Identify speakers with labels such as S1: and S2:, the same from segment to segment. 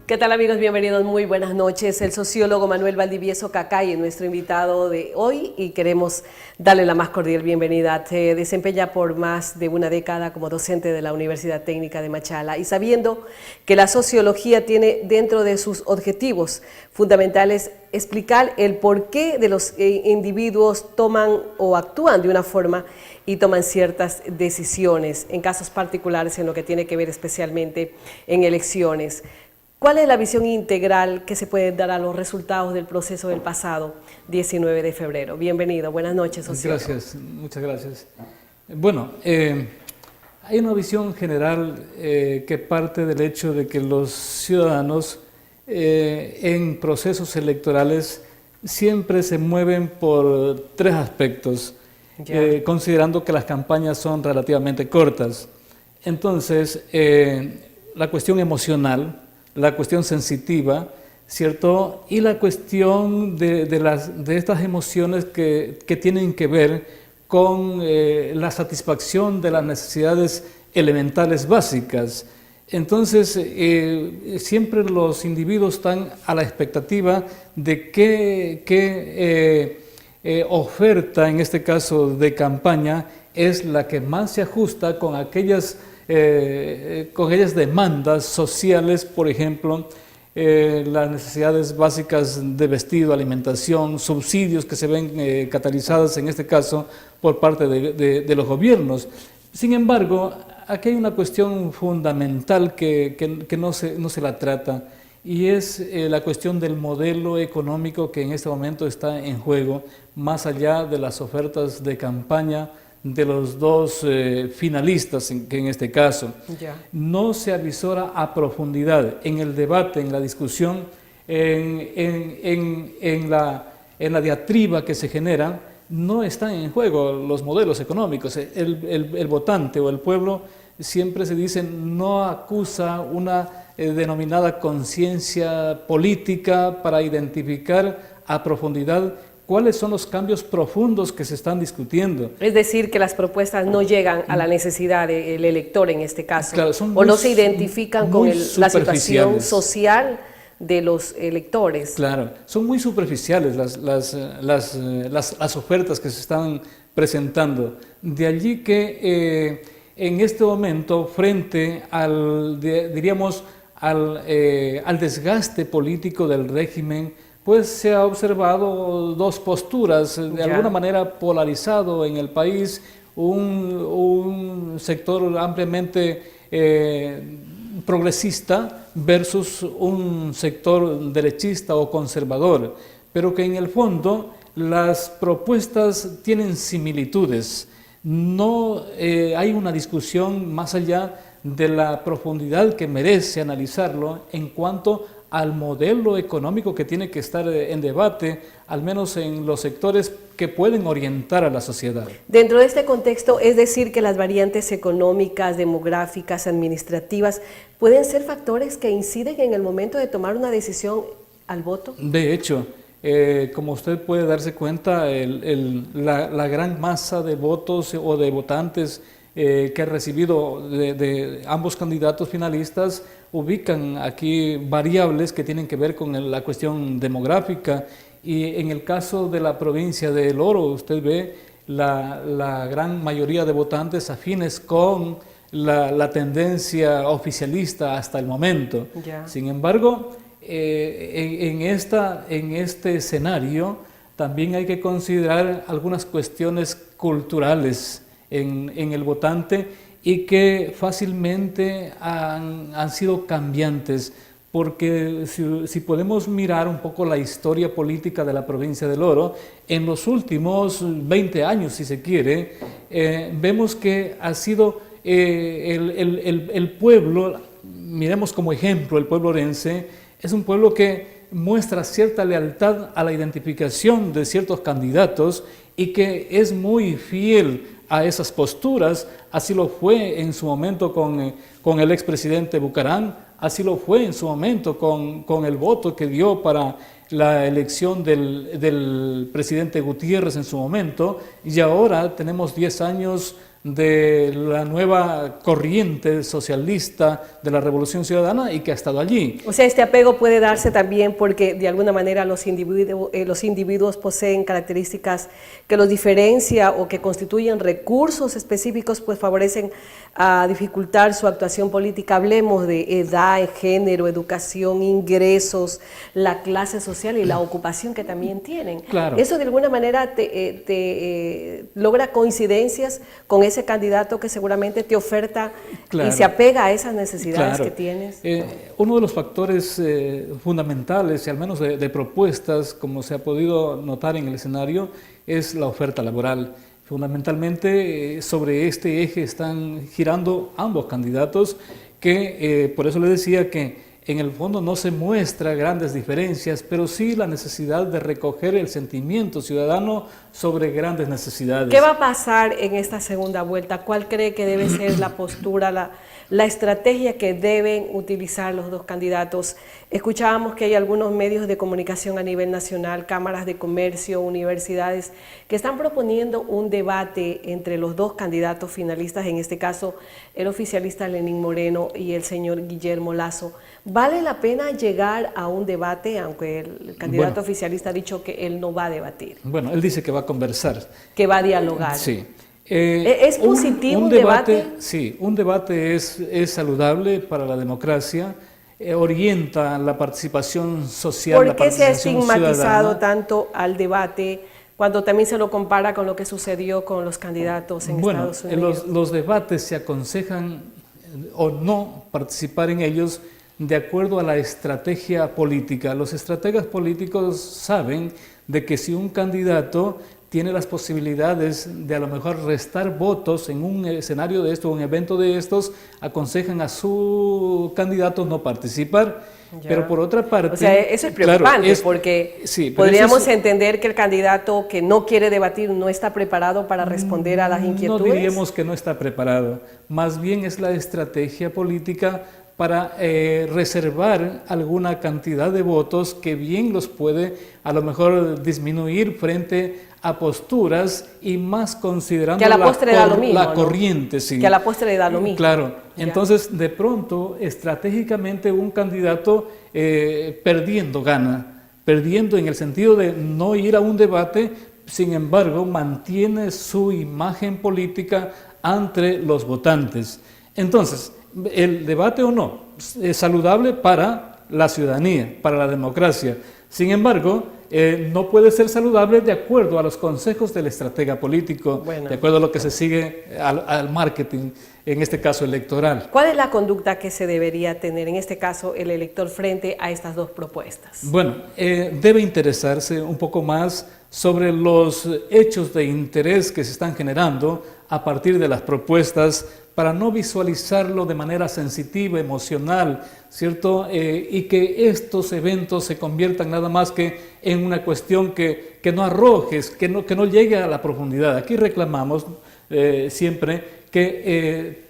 S1: ¿Qué tal, amigos? Bienvenidos, muy buenas noches. El sociólogo Manuel Valdivieso Cacay es nuestro invitado de hoy y queremos darle la más cordial bienvenida. Se desempeña por más de una década como docente de la Universidad Técnica de Machala y sabiendo que la sociología tiene dentro de sus objetivos fundamentales explicar el porqué de los individuos toman o actúan de una forma y toman ciertas decisiones, en casos particulares en lo que tiene que ver especialmente en elecciones. ¿Cuál es la visión integral que se puede dar a los resultados del proceso del pasado 19 de febrero? Bienvenido, buenas noches, sociólogo.
S2: Gracias, muchas gracias. Bueno, hay una visión general que parte del hecho de que los ciudadanos en procesos electorales siempre se mueven por tres aspectos, considerando que las campañas son relativamente cortas. Entonces, la cuestión emocional, la cuestión sensitiva, ¿cierto? Y la cuestión de estas emociones que tienen que ver con la satisfacción de las necesidades elementales básicas. Entonces, siempre los individuos están a la expectativa de qué oferta, en este caso de campaña, es la que más se ajusta con aquellas demandas sociales, por ejemplo, las necesidades básicas de vestido, alimentación, subsidios que se ven catalizadas en este caso por parte de los gobiernos. Sin embargo, aquí hay una cuestión fundamental que no se la trata, y es la cuestión del modelo económico que en este momento está en juego, más allá de las ofertas de campaña de los dos finalistas, que en este caso no se avisora a profundidad en el debate, en la discusión, en la diatriba que se genera. No están en juego los modelos económicos. El votante o el pueblo siempre se dice no acusa una denominada conciencia política para identificar a profundidad cuáles son los cambios profundos que se están discutiendo.
S1: Es decir, que las propuestas no llegan a la necesidad del elector en este caso,
S2: claro,
S1: o no se identifican con la situación social de los electores.
S2: Claro, son muy superficiales las ofertas que se están presentando. De allí que en este momento, frente al desgaste político del régimen, pues se ha observado dos posturas, de alguna manera polarizado en el país, un sector ampliamente progresista versus un sector derechista o conservador, pero que en el fondo las propuestas tienen similitudes. No hay una discusión más allá de la profundidad que merece analizarlo en cuanto al modelo económico que tiene que estar en debate, al menos en los sectores que pueden orientar a la sociedad.
S1: Dentro de este contexto, es decir, que las variantes económicas, demográficas, administrativas, ¿pueden ser factores que inciden en el momento de tomar una decisión al voto?
S2: De hecho, como usted puede darse cuenta, la gran masa de votos o de votantes que ha recibido de ambos candidatos finalistas ubican aquí variables que tienen que ver con la cuestión demográfica, y en el caso de la provincia de El Oro usted ve la gran mayoría de votantes afines con la tendencia oficialista hasta el momento. Sin embargo, en este escenario también hay que considerar algunas cuestiones culturales en el votante y que fácilmente han sido cambiantes, porque si podemos mirar un poco la historia política de la provincia del Oro, en los últimos 20 años, si se quiere, vemos que ha sido el pueblo, miremos como ejemplo el pueblo orense, es un pueblo que muestra cierta lealtad a la identificación de ciertos candidatos y que es muy fiel a esas posturas. Así lo fue en su momento con el expresidente Bucarán, así lo fue en su momento con el voto que dio para la elección del presidente Gutiérrez en su momento, y ahora tenemos 10 años de la nueva corriente socialista de la Revolución Ciudadana y que ha estado allí.
S1: O sea, este apego puede darse también porque de alguna manera los individuos poseen características que los diferencia o que constituyen recursos específicos, pues favorecen a dificultar su actuación política. Hablemos de edad, género, educación, ingresos, la clase social y la ocupación que también tienen.
S2: Claro.
S1: Eso de alguna manera logra coincidencias con ese candidato que seguramente te oferta
S2: Claro.
S1: y se apega a esas necesidades
S2: Claro.
S1: que tienes.
S2: Uno de los factores fundamentales, y al menos de propuestas, como se ha podido notar en el escenario, es la oferta laboral. Fundamentalmente sobre este eje están girando ambos candidatos que, por eso le decía que en el fondo no se muestra grandes diferencias, pero sí la necesidad de recoger el sentimiento ciudadano sobre grandes necesidades.
S1: ¿Qué va a pasar en esta segunda vuelta? ¿Cuál cree que debe ser la postura, la estrategia que deben utilizar los dos candidatos? Escuchábamos que hay algunos medios de comunicación a nivel nacional, cámaras de comercio, universidades, que están proponiendo un debate entre los dos candidatos finalistas, en este caso el oficialista Lenín Moreno y el señor Guillermo Lasso. ¿Vale la pena llegar a un debate, aunque el candidato oficialista ha dicho que él no va a debatir?
S2: Bueno, él dice que va a conversar.
S1: Que va a dialogar.
S2: Sí.
S1: ¿Es positivo un debate?
S2: Sí, un debate es saludable para la democracia, orienta la participación social,
S1: ¿Por
S2: la
S1: qué se ha
S2: participación
S1: estigmatizado
S2: ciudadana.
S1: tanto al debate cuando también se lo compara con lo que sucedió con los candidatos en Estados Unidos?
S2: Los debates se aconsejan o no participar en ellos de acuerdo a la estrategia política. Los estrategas políticos saben de que si un candidato tiene las posibilidades de a lo mejor restar votos en un escenario de esto, un evento de estos, aconsejan a su candidato no participar.
S1: Ya.
S2: Pero por otra parte...
S1: O sea, eso es preocupante,
S2: claro,
S1: porque
S2: sí,
S1: podríamos entender que el candidato que no quiere debatir no está preparado para responder a las inquietudes.
S2: No diríamos que no está preparado, más bien es la estrategia política para reservar alguna cantidad de votos que bien los puede a lo mejor disminuir frente a posturas y más considerando
S1: que a la postre da lo mismo,
S2: la
S1: ¿no?
S2: corriente. Sí.
S1: Que a la postre le da lo mismo.
S2: Claro,
S1: Ya.
S2: entonces de pronto estratégicamente un candidato perdiendo gana, perdiendo en el sentido de no ir a un debate, sin embargo mantiene su imagen política ante los votantes. Entonces, el debate o no es saludable para la ciudadanía, para la democracia. Sin embargo, no puede ser saludable de acuerdo a los consejos del estratega político,
S1: Bueno.
S2: de acuerdo a lo que se sigue al marketing, en este caso electoral.
S1: ¿Cuál es la conducta que se debería tener, en este caso, el elector frente a estas dos propuestas?
S2: Bueno, debe interesarse un poco más sobre los hechos de interés que se están generando a partir de las propuestas para no visualizarlo de manera sensitiva, emocional, ¿cierto? Y que estos eventos se conviertan nada más que en una cuestión que no arrojes, que no llegue a la profundidad. Aquí reclamamos siempre que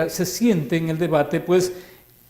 S2: se siente en el debate, pues,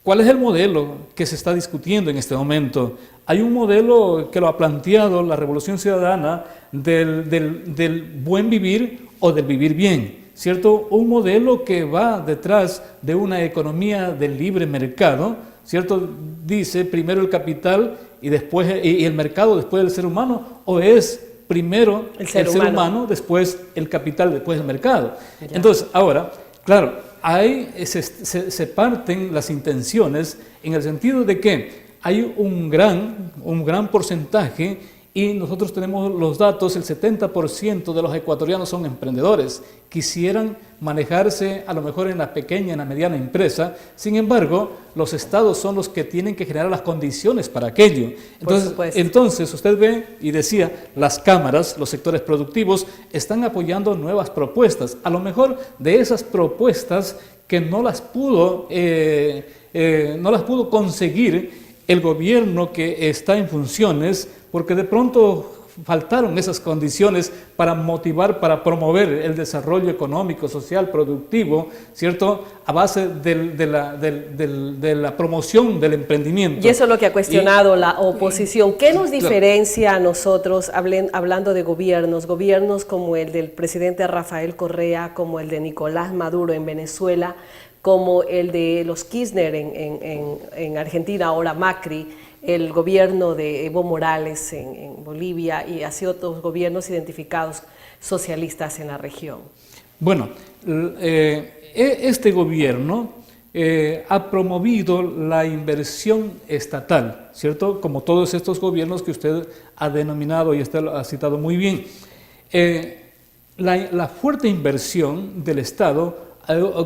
S2: ¿cuál es el modelo que se está discutiendo en este momento? Hay un modelo que lo ha planteado la Revolución Ciudadana del buen vivir o del vivir bien, ¿cierto? Un modelo que va detrás de una economía del libre mercado, ¿cierto? Dice primero el capital y después y el mercado después del ser humano, o es primero el ser humano, después el capital, después el mercado. Ya. Entonces, ahora, claro, ahí se parten las intenciones en el sentido de que hay un gran porcentaje. Y nosotros tenemos los datos, el 70% de los ecuatorianos son emprendedores, quisieran manejarse a lo mejor en la pequeña, en la mediana empresa, sin embargo, los estados son los que tienen que generar las condiciones para aquello. Entonces usted ve y decía, las cámaras, los sectores productivos están apoyando nuevas propuestas, a lo mejor de esas propuestas que no las pudo conseguir el gobierno que está en funciones, porque de pronto faltaron esas condiciones para motivar, para promover el desarrollo económico, social, productivo, ¿cierto? A base de la promoción del emprendimiento.
S1: Y eso es lo que ha cuestionado la oposición. ¿Qué nos diferencia a nosotros, hablando de gobiernos como el del presidente Rafael Correa, como el de Nicolás Maduro en Venezuela, como el de los Kirchner en Argentina, ahora Macri, el gobierno de Evo Morales en Bolivia y así otros gobiernos identificados socialistas en la región?
S2: Bueno, este gobierno ha promovido la inversión estatal, ¿cierto? Como todos estos gobiernos que usted ha denominado y usted lo ha citado muy bien. La fuerte inversión del Estado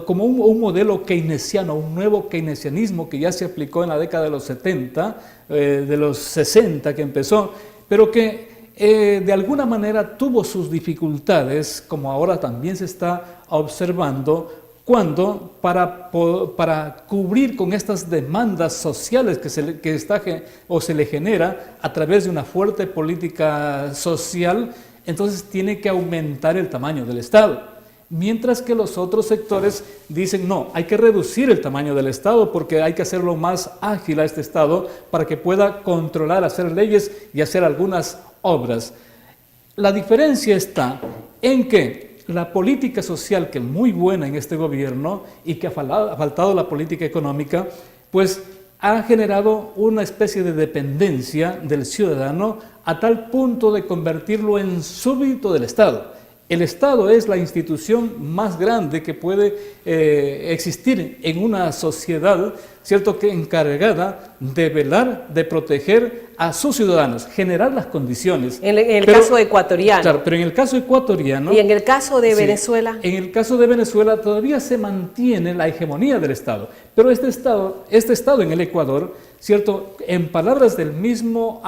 S2: como un modelo keynesiano, un nuevo keynesianismo que ya se aplicó en la década de los 70, de los 60 que empezó, pero que de alguna manera tuvo sus dificultades, como ahora también se está observando, cuando para cubrir con estas demandas sociales que se le genera a través de una fuerte política social, entonces tiene que aumentar el tamaño del Estado. Mientras que los otros sectores dicen, no, hay que reducir el tamaño del Estado porque hay que hacerlo más ágil a este Estado para que pueda controlar, hacer leyes y hacer algunas obras. La diferencia está en que la política social, que es muy buena en este gobierno y que ha faltado la política económica, pues ha generado una especie de dependencia del ciudadano a tal punto de convertirlo en súbdito del Estado. El Estado es la institución más grande que puede existir en una sociedad, ¿cierto?, que encargada de velar, de proteger a sus ciudadanos, generar las condiciones.
S1: En el caso ecuatoriano.
S2: Claro, pero en el caso ecuatoriano.
S1: ¿Y en el caso de Venezuela?
S2: En el caso de Venezuela todavía se mantiene la hegemonía del Estado, pero este Estado en el Ecuador, ¿cierto?, en palabras del mismo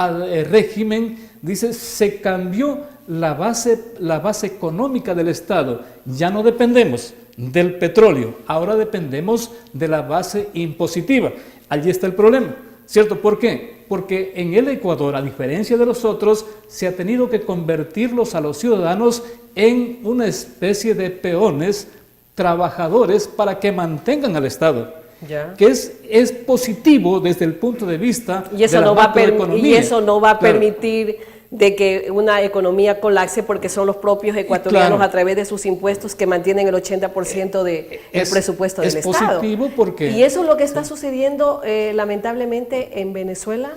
S2: régimen, dice, se cambió la base económica del Estado. Ya no dependemos del petróleo, ahora dependemos de la base impositiva. Allí está el problema, ¿cierto? ¿Por qué? Porque en el Ecuador, a diferencia de los otros, se ha tenido que convertirlos a los ciudadanos en una especie de peones, trabajadores, para que mantengan al Estado. Ya. Que es positivo desde el punto de vista
S1: de la macroeconomía. Y eso no va a permitir de que una economía colapse porque son los propios ecuatorianos, claro, a través de sus impuestos que mantienen el 80% del presupuesto del Estado.
S2: Es positivo porque...
S1: ¿Y eso es lo que está sucediendo lamentablemente en Venezuela?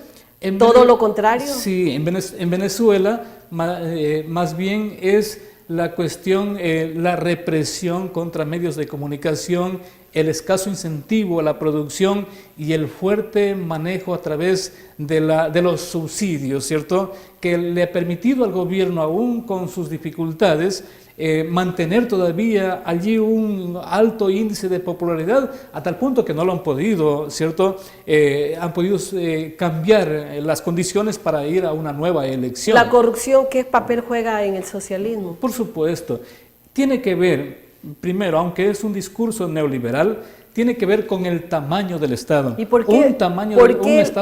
S1: ¿Todo lo contrario?
S2: Sí, en Venezuela más bien es la cuestión, la represión contra medios de comunicación, el escaso incentivo a la producción y el fuerte manejo a través de los subsidios, ¿cierto?, que le ha permitido al gobierno, aún con sus dificultades, mantener todavía allí un alto índice de popularidad, a tal punto que no lo han podido, ¿cierto?, han podido cambiar las condiciones para ir a una nueva elección.
S1: ¿La corrupción qué papel juega en el socialismo?
S2: Por supuesto, tiene que ver, primero, aunque es un discurso neoliberal, tiene que ver con el tamaño del Estado.
S1: ¿Y por qué,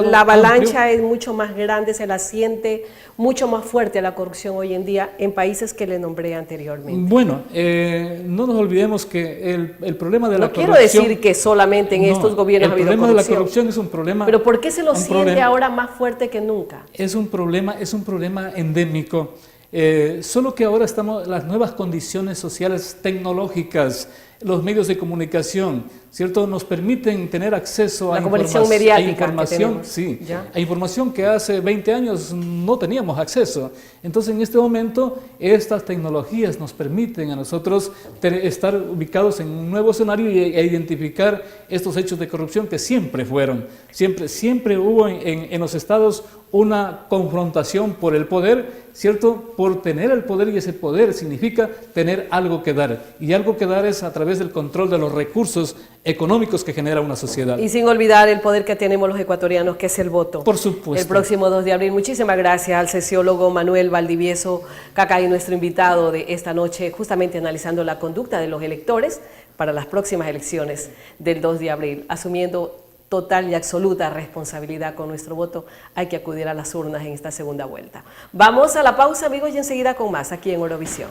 S1: la avalancha es mucho más grande, se la siente mucho más fuerte la corrupción hoy en día en países que le nombré anteriormente?
S2: Bueno, no nos olvidemos que el problema de la corrupción...
S1: No quiero decir que solamente en estos gobiernos ha habido corrupción.
S2: El problema de la corrupción es un problema...
S1: ¿Pero por qué se lo siente ahora más fuerte que nunca?
S2: Es un problema endémico. Solo que ahora las nuevas condiciones sociales tecnológicas, los medios de comunicación, ¿cierto?, nos permiten tener acceso a información, sí, a información que hace 20 años no teníamos acceso. Entonces, en este momento, estas tecnologías nos permiten a nosotros estar ubicados en un nuevo escenario e identificar estos hechos de corrupción que siempre fueron. Siempre hubo en los estados una confrontación por el poder, ¿cierto?, por tener el poder, y ese poder significa tener algo que dar. Y algo que dar es a través del control de los recursos económicos que genera una sociedad.
S1: Y sin olvidar el poder que tenemos los ecuatorianos, que es el voto.
S2: Por supuesto.
S1: El próximo 2 de abril. Muchísimas gracias al sociólogo Manuel Valdivieso Cacay, nuestro invitado de esta noche, justamente analizando la conducta de los electores para las próximas elecciones del 2 de abril, asumiendo total y absoluta responsabilidad con nuestro voto, hay que acudir a las urnas en esta segunda vuelta. Vamos a la pausa, amigos, y enseguida con más aquí en Eurovisión.